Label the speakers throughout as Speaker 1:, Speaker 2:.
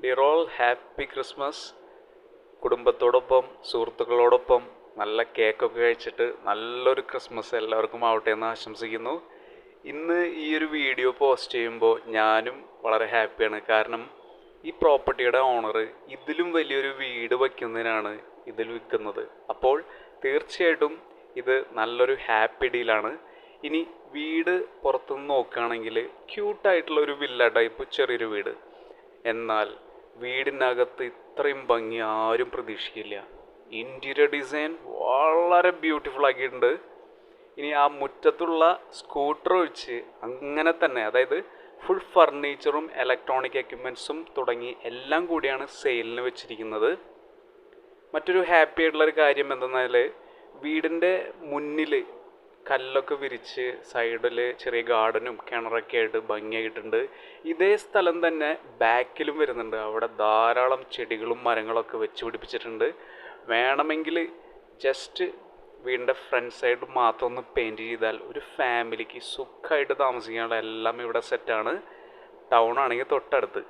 Speaker 1: Dear all happy Christmas. കുടുംബത്തോടൊപ്പം സുഹൃത്തുക്കളോടൊപ്പം നല്ല കേക്കൊക്കെ കഴിച്ചിട്ട് നല്ലൊരു ക്രിസ്മസ് എല്ലാവർക്കും ആവട്ടെ എന്ന് ആശംസിക്കുന്നു. ഇന്ന് ഈ ഒരു വീഡിയോ പോസ്റ്റ് ചെയ്യുമ്പോൾ ഞാനും വളരെ ഹാപ്പിയാണ്. കാരണം ഈ പ്രോപ്പർട്ടിയുടെ ഓണർ ഇതിലും വലിയൊരു വീട് വയ്ക്കുന്നതിനാണ് ഇതിൽ വിൽക്കുന്നത്. അപ്പോൾ തീർച്ചയായിട്ടും ഇത് നല്ലൊരു ഹാപ്പി ഡീലാണ്. ഇനി വീട് പുറത്തുനിന്ന് നോക്കുകയാണെങ്കിൽ ക്യൂട്ടായിട്ടുള്ള ഒരു വില്ല ടൈപ്പ് ചെറിയൊരു വീട്, എന്നാൽ വീടിനകത്ത് ഇത്രയും ഭംഗി ആരും പ്രതീക്ഷിക്കില്ല. ഇൻറ്റീരിയർ ഡിസൈൻ വളരെ ബ്യൂട്ടിഫുൾ ആക്കിയിട്ടുണ്ട്. ഇനി ആ മുറ്റത്തുള്ള സ്കൂട്ടർ ഒഴിച്ച് അങ്ങനെ തന്നെ, അതായത് ഫുൾ ഫർണിച്ചറും ഇലക്ട്രോണിക് എക്യുപ്മെൻറ്റ്സും തുടങ്ങി എല്ലാം കൂടിയാണ് സെയിലിന് വെച്ചിരിക്കുന്നത്. മറ്റൊരു ഹാപ്പി ആയിട്ടുള്ളൊരു കാര്യം എന്തെന്നാൽ വീടിൻ്റെ മുന്നിൽ കല്ലൊക്കെ വിരിച്ച് സൈഡിൽ ചെറിയ ഗാർഡനും കിണറൊക്കെ ആയിട്ട് ഭംഗിയായിട്ടുണ്ട്. ഇതേ സ്ഥലം തന്നെ ബാക്കിലും വരുന്നുണ്ട്. അവിടെ ധാരാളം ചെടികളും മരങ്ങളൊക്കെ വെച്ച് പിടിപ്പിച്ചിട്ടുണ്ട്. വേണമെങ്കിൽ ജസ്റ്റ് വീടിൻ്റെ ഫ്രണ്ട് സൈഡ് മാത്രം ഒന്ന് പെയിൻറ് ചെയ്താൽ ഒരു ഫാമിലിക്ക് സുഖമായിട്ട് താമസിക്കാനുള്ള എല്ലാം ഇവിടെ സെറ്റാണ്. ടൗൺ ആണെങ്കിൽ തൊട്ടടുത്ത്.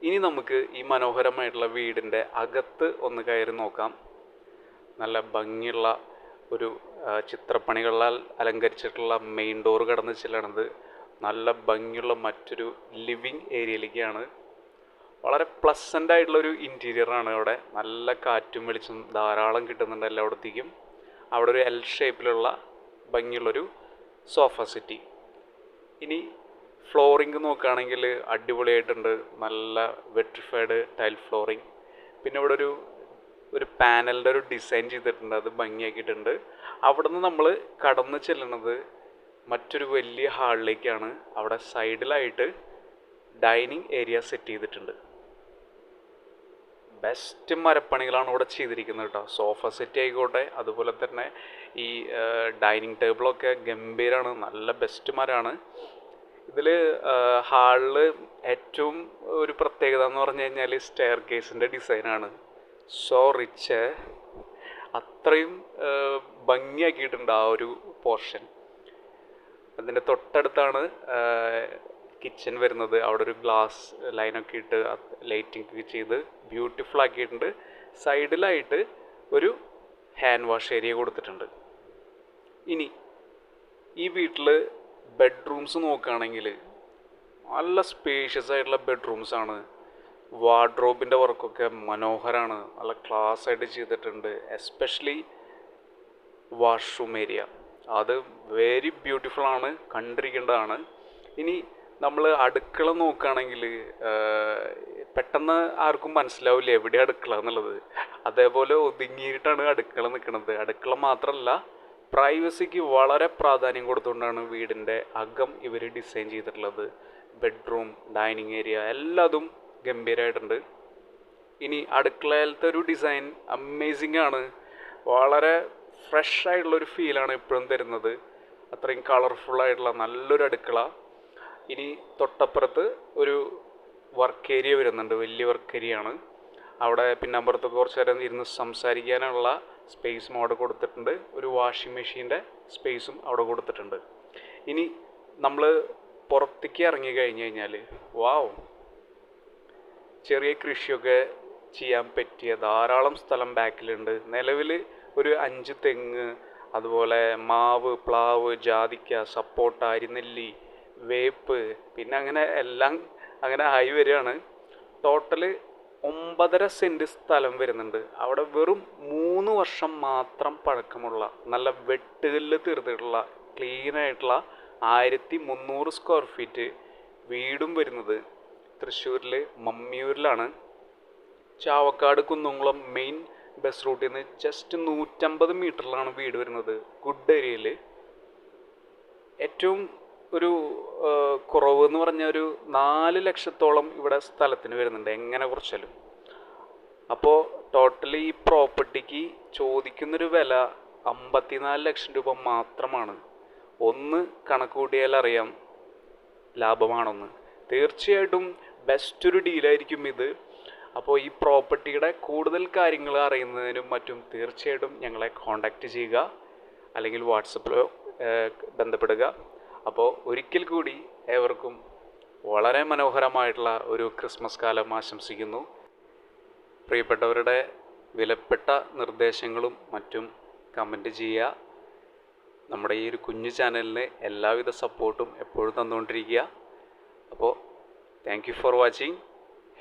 Speaker 1: ഇനി നമുക്ക് ഈ മനോഹരമായിട്ടുള്ള വീടിൻ്റെ അകത്ത് ഒന്ന് കയറി നോക്കാം. നല്ല ഭംഗിയുള്ള ഒരു ചിത്രപ്പണികളാൽ അലങ്കരിച്ചിട്ടുള്ള മെയിൻ ഡോർ കടന്ന് ചെല്ലണത് നല്ല ഭംഗിയുള്ള മറ്റൊരു ലിവിങ് ഏരിയയിലേക്കാണ്. വളരെ പ്ലസൻ്റ് ആയിട്ടുള്ളൊരു ഇൻറ്റീരിയറാണ്. അവിടെ നല്ല കാറ്റും വെളിച്ചം ധാരാളം കിട്ടുന്നുണ്ട് എല്ലായിടത്തേക്കും. അവിടെ ഒരു എൽ ഷേപ്പിലുള്ള ഭംഗിയുള്ളൊരു സോഫ സെറ്റി. ഇനി ഫ്ലോറിങ് നോക്കുകയാണെങ്കിൽ അടിപൊളിയായിട്ടുണ്ട്. നല്ല വെട്രിഫൈഡ് ടൈൽ ഫ്ലോറിങ്. പിന്നെ ഇവിടെ ഒരു പാനലിൻ്റെ ഒരു ഡിസൈൻ ചെയ്തിട്ടുണ്ട്, അത് ഭംഗിയാക്കിയിട്ടുണ്ട്. അവിടെ നിന്ന് നമ്മൾ കടന്ന് ചെല്ലുന്നത് മറ്റൊരു വലിയ ഹാളിലേക്കാണ്. അവിടെ സൈഡിലായിട്ട് ഡൈനിങ് ഏരിയ സെറ്റ് ചെയ്തിട്ടുണ്ട്. ബെസ്റ്റ് മരപ്പണികളാണ് ഇവിടെ ചെയ്തിരിക്കുന്നത് കേട്ടോ. സോഫ സെറ്റ് ആയിക്കോട്ടെ, അതുപോലെ തന്നെ ഈ ഡൈനിങ് ടേബിളൊക്കെ ഗംഭീരമാണ്, നല്ല ബെസ്റ്റ് മരമാണ്. ഇതിൽ ഹാളിൽ ഏറ്റവും ഒരു പ്രത്യേകത എന്ന് പറഞ്ഞു കഴിഞ്ഞാൽ സ്റ്റെയർ കേസിൻ്റെ ഡിസൈനാണ്. സോ റിച്ച്, അത്രയും ഭംഗിയാക്കിയിട്ടുണ്ട് ആ ഒരു പോർഷൻ. അതിൻ്റെ തൊട്ടടുത്താണ് കിച്ചൺ വരുന്നത്. അവിടെ ഒരു ഗ്ലാസ് ലൈനൊക്കെ ഇട്ട് ലൈറ്റിംഗ് ഒക്കെ ചെയ്ത് ബ്യൂട്ടിഫുൾ ആക്കിയിട്ടുണ്ട്. സൈഡിലായിട്ട് ഒരു ഹാൻഡ് വാഷ് ഏരിയ കൊടുത്തിട്ടുണ്ട്. ഇനി ഈ വീട്ടിൽ ബെഡ്റൂംസ് നോക്കുകയാണെങ്കിൽ നല്ല സ്പേഷ്യസ് ആയിട്ടുള്ള ബെഡ്റൂംസാണ്. വാർഡ്രോബിൻ്റെ വർക്കൊക്കെ മനോഹരമാണ്, നല്ല ക്ലാസ് ആയിട്ട് ചെയ്തിട്ടുണ്ട്. എസ്പെഷ്യലി വാഷ്റൂം ഏരിയ അത് വെരി ബ്യൂട്ടിഫുൾ ആണ്, കണ്ടിരിക്കേണ്ടതാണ്. ഇനി നമ്മൾ അടുക്കള നോക്കുകയാണെങ്കിൽ പെട്ടെന്ന് ആർക്കും മനസ്സിലാവില്ല എവിടെ അടുക്കള എന്നുള്ളത്. അതേപോലെ ഒതുങ്ങിയിട്ടാണ് അടുക്കള നിൽക്കുന്നത്. അടുക്കള മാത്രമല്ല, പ്രൈവസിക്ക് വളരെ പ്രാധാന്യം കൊടുത്തുകൊണ്ടാണ് വീടിൻ്റെ അകം ഇവർ ഡിസൈൻ ചെയ്തിട്ടുള്ളത്. ബെഡ്റൂം, ഡൈനിങ് ഏരിയ എല്ലാതും ഗംഭീരമായിട്ടുണ്ട്. ഇനി അടുക്കളയിലത്തെ ഒരു ഡിസൈൻ അമേസിംഗ് ആണ്. വളരെ ഫ്രഷ് ആയിട്ടുള്ളൊരു ഫീലാണ് എപ്പോഴും തരുന്നത്. അത്രയും കളർഫുള്ളായിട്ടുള്ള നല്ലൊരു അടുക്കള. ഇനി തൊട്ടപ്പുറത്ത് ഒരു വർക്ക് ഏരിയ വരുന്നുണ്ട്, വലിയ വർക്ക് ഏരിയ ആണ്. അവിടെ പിന്നെ അപ്പുറത്തൊക്കെ കുറച്ച് നേരം ഇരുന്ന് സംസാരിക്കാനുള്ള സ്പേസും അവിടെ കൊടുത്തിട്ടുണ്ട്. ഒരു വാഷിംഗ് മെഷീൻ്റെ സ്പേസും അവിടെ കൊടുത്തിട്ടുണ്ട്. ഇനി നമ്മൾ പുറത്തേക്ക് ഇറങ്ങി കഴിഞ്ഞ് കഴിഞ്ഞാൽ വാവ്, ചെറിയ കൃഷിയൊക്കെ ചെയ്യാൻ പറ്റിയ ധാരാളം സ്ഥലം ബാക്കിലുണ്ട്. നിലവിൽ ഒരു 5 തെങ്ങ്, അതുപോലെ മാവ്, പ്ലാവ്, ജാതിക്ക, സപ്പോട്ട, അരിനെല്ലി, വേപ്പ്, പിന്നെ അങ്ങനെ എല്ലാം അങ്ങനെ ആയി വരികയാണ്. ടോട്ടൽ 9.5 സെൻറ്റ് സ്ഥലം വരുന്നുണ്ട്. അവിടെ വെറും 3 വർഷം മാത്രം പഴക്കമുള്ള നല്ല വെട്ടുകല്ല് തീർത്തിട്ടുള്ള ക്ലീനായിട്ടുള്ള 1300 സ്ക്വയർ ഫീറ്റ് വീടും വരുന്നത് തൃശ്ശൂരിൽ മമ്മിയൂരിലാണ്. ചാവക്കാട് കുന്നംകുളം മെയിൻ ബസ് റൂട്ടിൽ നിന്ന് ജസ്റ്റ് 150 മീറ്ററിലാണ് വീട് വരുന്നത്. ഗുഡ് ഏരിയയിൽ. ഏറ്റവും ഒരു കുറവ് എന്ന് പറഞ്ഞാൽ ഒരു 4 ലക്ഷത്തോളം ഇവിടെ സ്ഥലത്തിന് വരുന്നുണ്ട് എങ്ങനെ കുറച്ചാലും. അപ്പോൾ ടോട്ടലി ഈ പ്രോപ്പർട്ടിക്ക് ചോദിക്കുന്നൊരു വില 54 ലക്ഷം രൂപ മാത്രമാണ്. ഒന്ന് കണക്ക് കൂട്ടിയാൽ അറിയാം ലാഭമാണെന്ന്. തീർച്ചയായിട്ടും ബെസ്റ്റ് ഒരു ഡീലായിരിക്കും ഇത്. അപ്പോൾ ഈ പ്രോപ്പർട്ടിയുടെ കൂടുതൽ കാര്യങ്ങൾ അറിയുന്നതിനും മറ്റും തീർച്ചയായിട്ടും ഞങ്ങളെ കോൺടാക്റ്റ് ചെയ്യുക, അല്ലെങ്കിൽ വാട്സപ്പിലോ ബന്ധപ്പെടുക. അപ്പോൾ ഒരിക്കൽ കൂടി ഏവർക്കും വളരെ മനോഹരമായിട്ടുള്ള ഒരു ക്രിസ്മസ് കാലം ആശംസിക്കുന്നു. പ്രിയപ്പെട്ടവരുടെ വിലപ്പെട്ട നിർദ്ദേശങ്ങളും മറ്റും കമൻറ്റ് ചെയ്യുക. നമ്മുടെ ഈ ഒരു കുഞ്ഞു ചാനലിന് എല്ലാവിധ സപ്പോർട്ടും എപ്പോഴും തന്നുകൊണ്ടിരിക്കുക. അപ്പോൾ thank you for watching.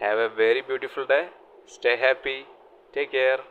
Speaker 1: Have A very beautiful day. Stay happy. Take care.